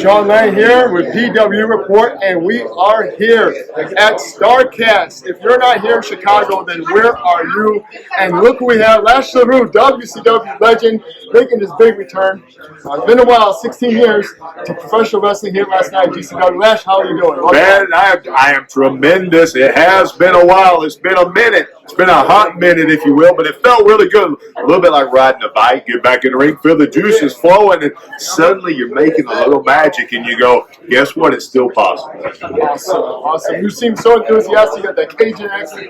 Sean Lennon here with PWE Report, and we are here at Starrcast. If you're not here in Chicago, then where are you? And look who we have, Lash LeRoux, WCW legend, making his big return. It's been a while, 16 years to professional wrestling here last night at GCW. Lash, how are you doing? Man, I am tremendous. It has been a while. It's been a minute. It's been a hot minute, if you will, but it felt really good. A little bit like riding a bike. Get back in the ring, feel the juices flowing, and suddenly you're making a little magic, and you go, guess what? It's still possible. Awesome. You seem so enthusiastic at that Cajun accent,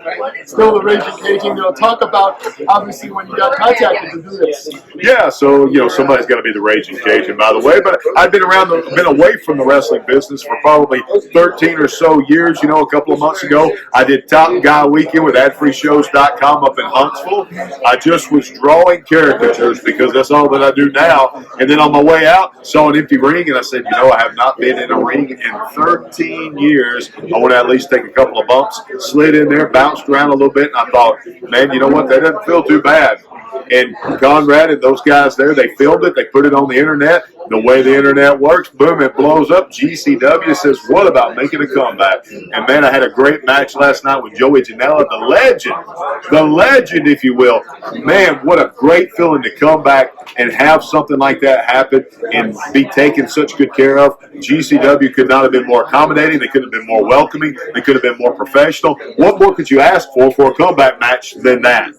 still the Ragin Cajun. Talk about, obviously, when you got contacted to do this. Yeah, so, somebody's got to be the Ragin Cajun, by the way, but I've been away from the wrestling business for probably 13 or so years. A couple of months ago, I did Top Guy Weekend with AdFreeShows.com up in Huntsville. I just was drawing caricatures because that's all that I do now. And then on my way out, saw an empty ring, and I said, I have not been in a ring in 13 years. I want to at least take a couple of bumps. Slid in there, bounced around a little bit, and I thought, man, you know what? That doesn't feel too bad. And Conrad and those guys there, they filmed it. They put it on the internet. The way the internet works, boom, it blows up. GCW says, what about making a comeback? And, man, I had a great match last night with Joey Janela, the legend, if you will. Man, what a great feeling to come back and have something like that happen and be taken such good care of. GCW could not have been more accommodating. They could have been more welcoming. They could have been more professional. What more could you ask for a comeback match than that?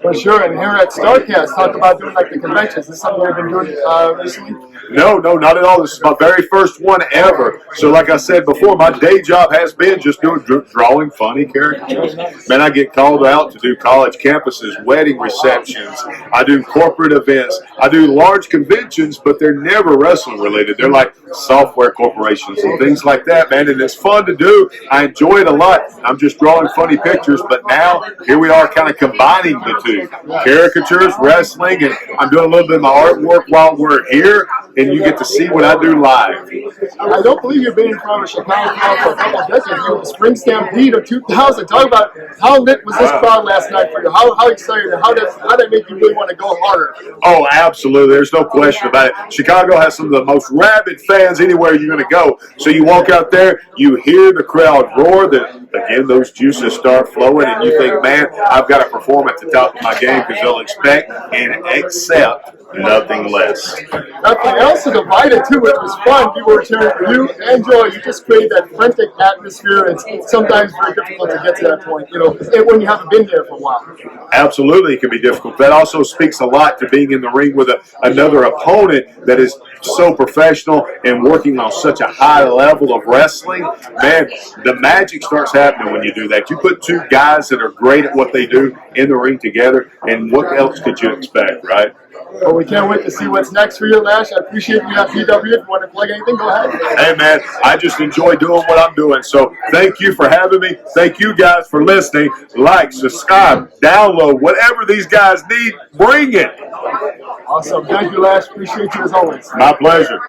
For sure. And here at Starrcast, talk about doing like the conventions. Is this something you've been doing recently? No, not at all. This is my very first one ever. So like I said before, my day job has been just drawing funny caricatures. Man, I get called out to do college campuses, wedding receptions. I do corporate events. I do large conventions, but they're never wrestling related. They're like software corporations and things like that, man. And it's fun to do. I enjoy it a lot. I'm just drawing funny pictures, but now here we are kind of combining the two. Caricatures, wrestling, and I'm doing a little bit of my artwork while we're here. And you get to see what I do live. I don't believe you've been in front of Chicago for a couple of decades. The Spring Stampede of 2000. Talk about how lit was this crowd last night for you? How excited? How did that make you really want to go harder? Oh, absolutely. There's no question about it. Chicago has some of the most rabid fans anywhere you're going to go. So you walk out there, you hear the crowd roar. Again, those juices start flowing, and you think, man, I've got to perform at the top of my game because they'll expect and accept nothing less. Nothing else to divide it too, which was fun. People were cheering for you and Joy. You just create that frantic atmosphere. It's sometimes very difficult to get to that point, when you haven't been there for a while. Absolutely, it can be difficult. That also speaks a lot to being in the ring with another opponent that is so professional and working on such a high level of wrestling. Man, the magic starts happening when you do that. You put two guys that are great at what they do in the ring together, and what else could you expect, right? Well, we can't wait to see what's next for you, Lash. I appreciate you at PW. If you want to plug anything, go ahead. Hey, man, I just enjoy doing what I'm doing. So thank you for having me. Thank you guys for listening. Like, subscribe, download, whatever these guys need, bring it. Awesome. Thank you, Lash. Appreciate you as always. My pleasure.